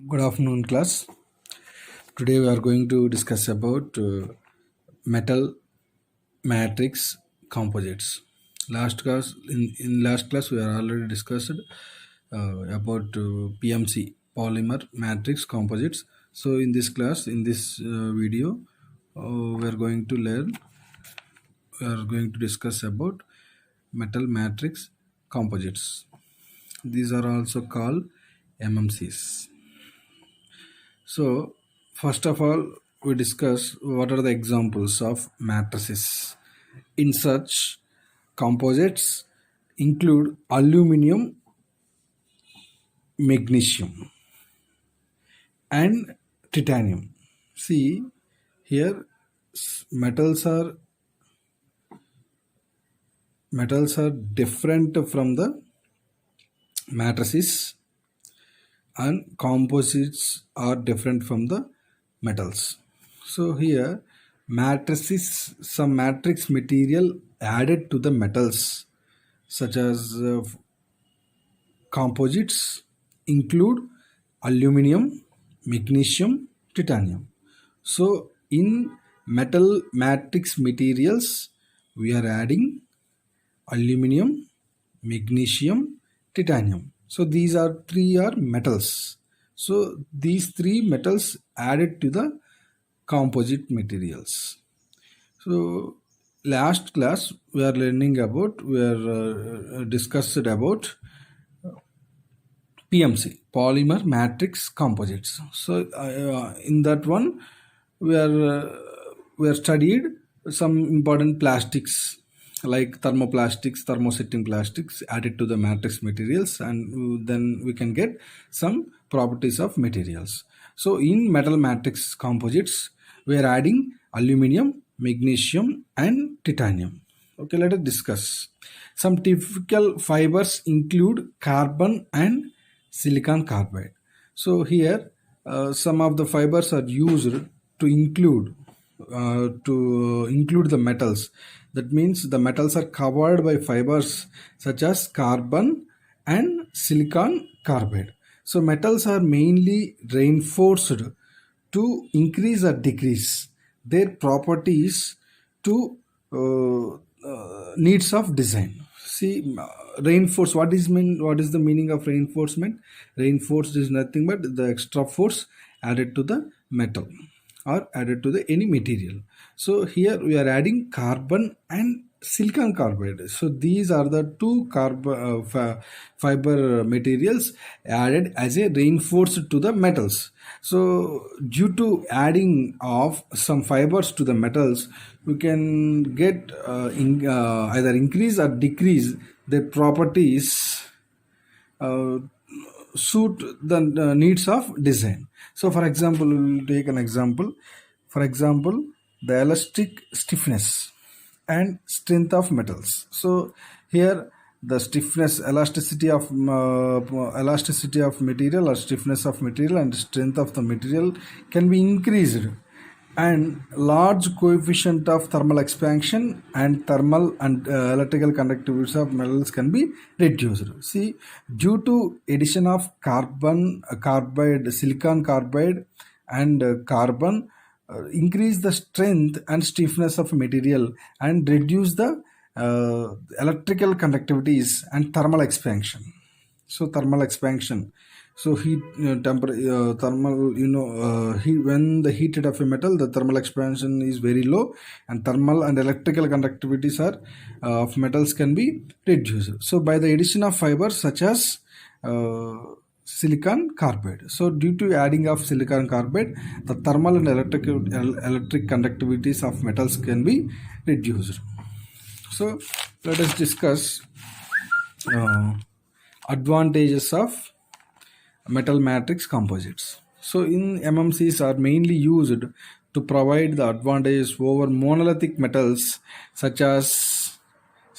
Good afternoon, class. Today we are going to discuss about metal matrix composites. In last class, we are already discussed about PMC polymer matrix composites. So in this class, in this video, we are going to learn. We are going to discuss about metal matrix composites. These are also called MMCs. So, first of all, we discuss what are the examples of matrices. In such composites include aluminum, magnesium, and titanium. See, here metals are different from the matrices, and composites are different from the metals. So here matrices, some matrix material added to the metals such as composites include aluminum, magnesium, titanium. So in metal matrix materials we are adding aluminum, magnesium, titanium. So these are metals. So these three metals added to the composite materials. So last class we are discussed about PMC, polymer matrix composites. So in that one we are studied some important plastics like thermoplastics, thermosetting plastics added to the matrix materials, and then we can get some properties of materials. So in metal matrix composites we are adding aluminum, magnesium, and titanium. Okay, let us discuss. Some typical fibers include carbon and silicon carbide. So here some of the fibers are used to include the metals. That means the metals are covered by fibers such as carbon and silicon carbide. So metals are mainly reinforced to increase or decrease their properties to needs of design. See, reinforce. What is the meaning of reinforcement? Reinforced is nothing but the extra force added to the metal or added to the any material. So here we are adding carbon and silicon carbide. So these are the two fiber materials added as a reinforced to the metals. So due to adding of some fibers to the metals, we can get either increase or decrease the properties suit the needs of design. So for example, we will take an example. For example, the elastic stiffness and strength of metals. So here the stiffness, elasticity of material, or stiffness of material, and strength of the material can be increased, and large coefficient of thermal expansion and thermal and electrical conductivity of metals can be reduced. See, due to addition of carbide, silicon carbide, and carbon, increase the strength and stiffness of material and reduce the electrical conductivities and thermal expansion. So thermal expansion. So heat thermal, when the heated of a metal, the thermal expansion is very low, and thermal and electrical conductivities of metals can be reduced. So by the addition of fibers such as silicon carbide. So due to adding of silicon carbide, the thermal and electric conductivities of metals can be reduced. So let us discuss advantages of metal matrix composites. So in MMCs are mainly used to provide the advantages over monolithic metals such as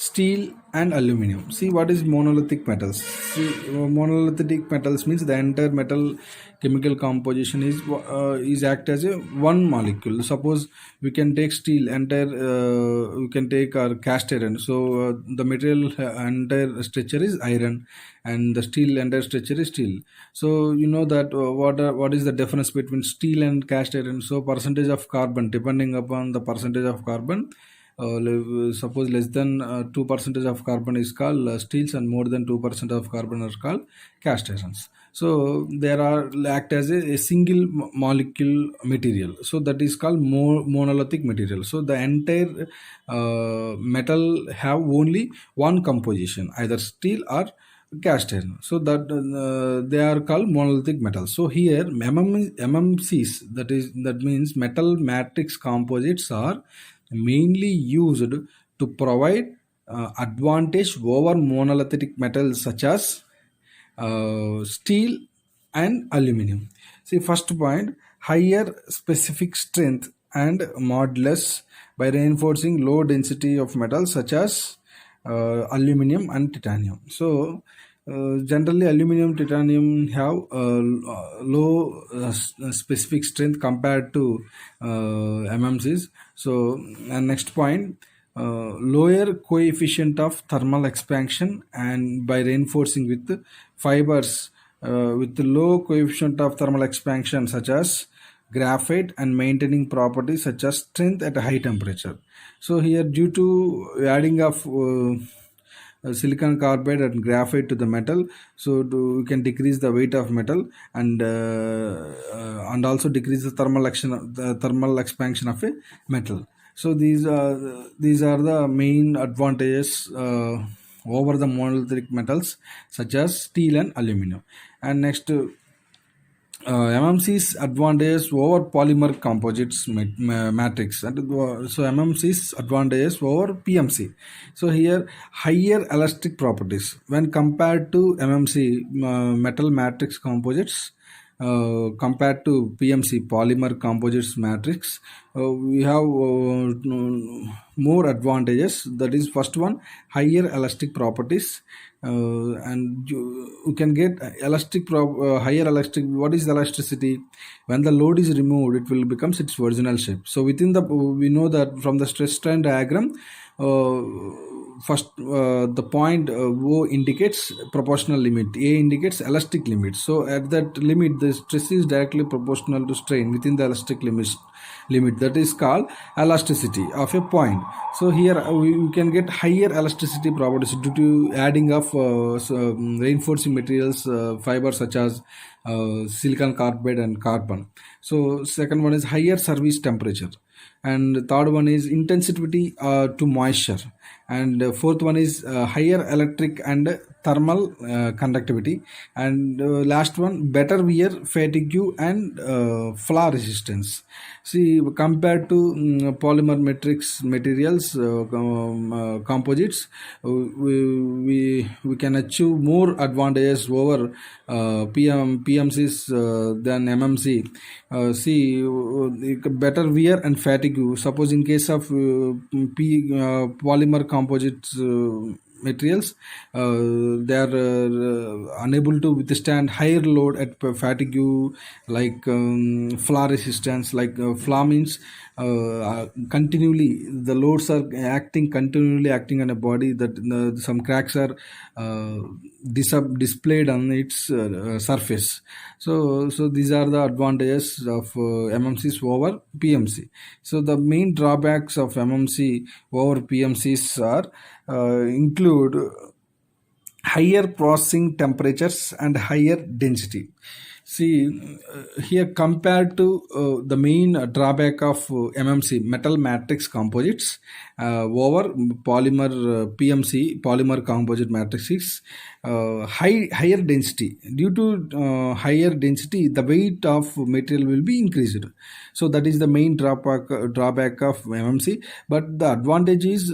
steel and aluminum. See, what is monolithic metals? See, monolithic metals means the entire metal chemical composition is act as a one molecule. Suppose we can take steel entire, we can take our cast iron. So the material entire structure is iron, and the steel entire structure is steel. So you know that what is the difference between steel and cast iron? So percentage of carbon, depending upon the percentage of carbon, suppose less than 2% of carbon is called steels, and more than 2% of carbon are called cast irons. So there are act as a single molecule material, so that is called monolithic material. So the entire metal have only one composition, either steel or cast iron, so that they are called monolithic metals. So here mmcs, that means metal matrix composites, are mainly used to provide advantage over monolithic metals such as steel and aluminum. See, first point, higher specific strength and modulus by reinforcing low density of metals such as aluminum and titanium. So generally aluminum, titanium have low specific strength compared to mmcs. So and next point, lower coefficient of thermal expansion, and by reinforcing with fibers with low coefficient of thermal expansion such as graphite, and maintaining properties such as strength at a high temperature. So here, due to adding of silicon carbide and graphite to the metal, so we can decrease the weight of metal, and also decrease the thermal expansion of a metal. So these are the main advantages over the monolithic metals such as steel and aluminum. And next, MMC's advantages over polymer composites matrix, and so MMC's advantages over PMC. So here, higher elastic properties when compared to MMC, metal matrix composites, compared to PMC, polymer composites matrix, we have more advantages. That is, first one, higher elastic properties, and you can get higher elastic. What is elasticity? When the load is removed, it will becomes its original shape. So within the, we know that from the stress strain diagram, first the point O indicates proportional limit, A indicates elastic limit. So at that limit, the stress is directly proportional to strain within the elastic limit. That is called elasticity of a point. So here we can get higher elasticity properties due to adding of reinforcing materials, fibers such as silicon carbide and carbon. So second one is higher service temperature, and third one is intensity to moisture, and fourth one is higher electric and thermal conductivity, and last one, better wear, fatigue, and flaw resistance. See, compared to polymer matrix materials, composites, we can achieve more advantages over PMCs than MMC. See, better wear and fatigue. Suppose in case of polymer composites materials, they are unable to withstand higher load at fatigue, like flaw resistance. Like flaw means continually the loads are continually acting on a body, that some cracks are displayed on its surface. So these are the advantages of MMCs over PMC. So the main drawbacks of MMC over PMCs are include higher processing temperatures and higher density. See, here compared to the main drawback of MMC, metal matrix composites, over polymer PMC, polymer composite matrices, higher density. Due to higher density, the weight of material will be increased. So that is the main drawback of MMC. But the advantage is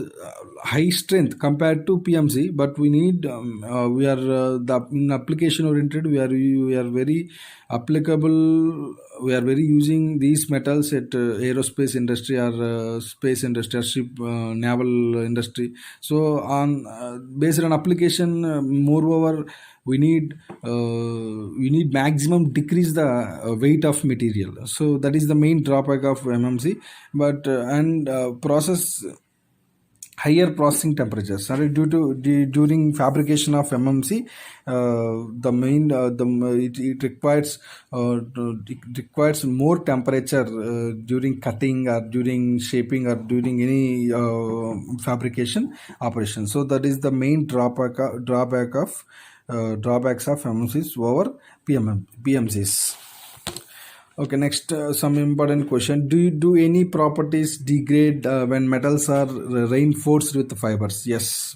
high strength compared to PMC. But we need we are in application oriented. We are very applicable we are very using these metals at aerospace industry or space industry or ship naval industry. So on based on application, moreover we need maximum decrease the weight of material. So that is the main drawback of mmc. But and process higher processing temperatures are due to during fabrication of mmc. The main it requires it requires more temperature during cutting or during shaping or during any fabrication operation. So that is the main drawbacks of mmcs over pmcs. Okay, next, some important question. Do any properties degrade when metals are reinforced with fibers? Yes.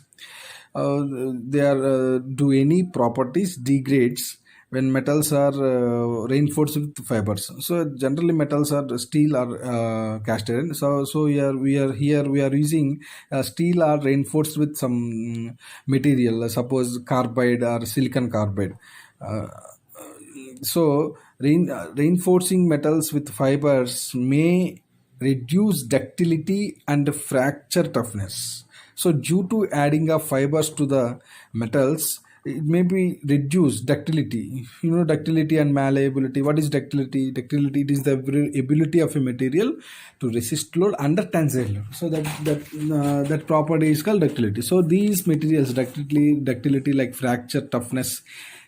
They are. Do any properties degrades when metals are reinforced with fibers? So generally metals are steel or cast iron. So we are using steel are reinforced with some material. Suppose carbide or silicon carbide. Uh, so reinforcing metals with fibers may reduce ductility and fracture toughness. So due to adding of fibers to the metals, it may be reduced ductility. You know ductility and malleability. What is ductility? Ductility, it is the ability of a material to resist load under tensile load. So that property is called ductility. So these materials, ductility like fracture toughness,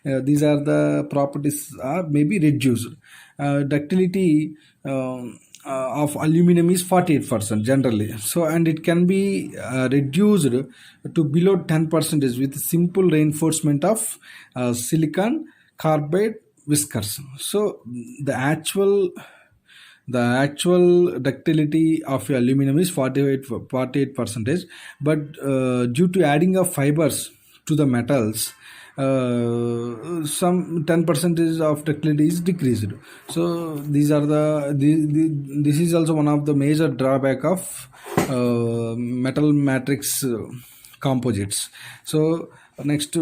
these are the properties are maybe reduced. Ductility of aluminum is 48% generally. So and it can be reduced to below 10% with simple reinforcement of silicon carbide whiskers. So the actual the actual ductility of aluminum is 48 percentage. But due to adding of fibers to the metals, some 10 percentage of ductility is decreased. So these are this is also one of the major drawback of metal matrix composites. So next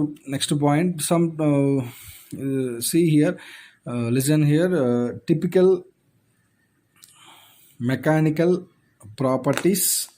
point, some see here, listen here, typical mechanical properties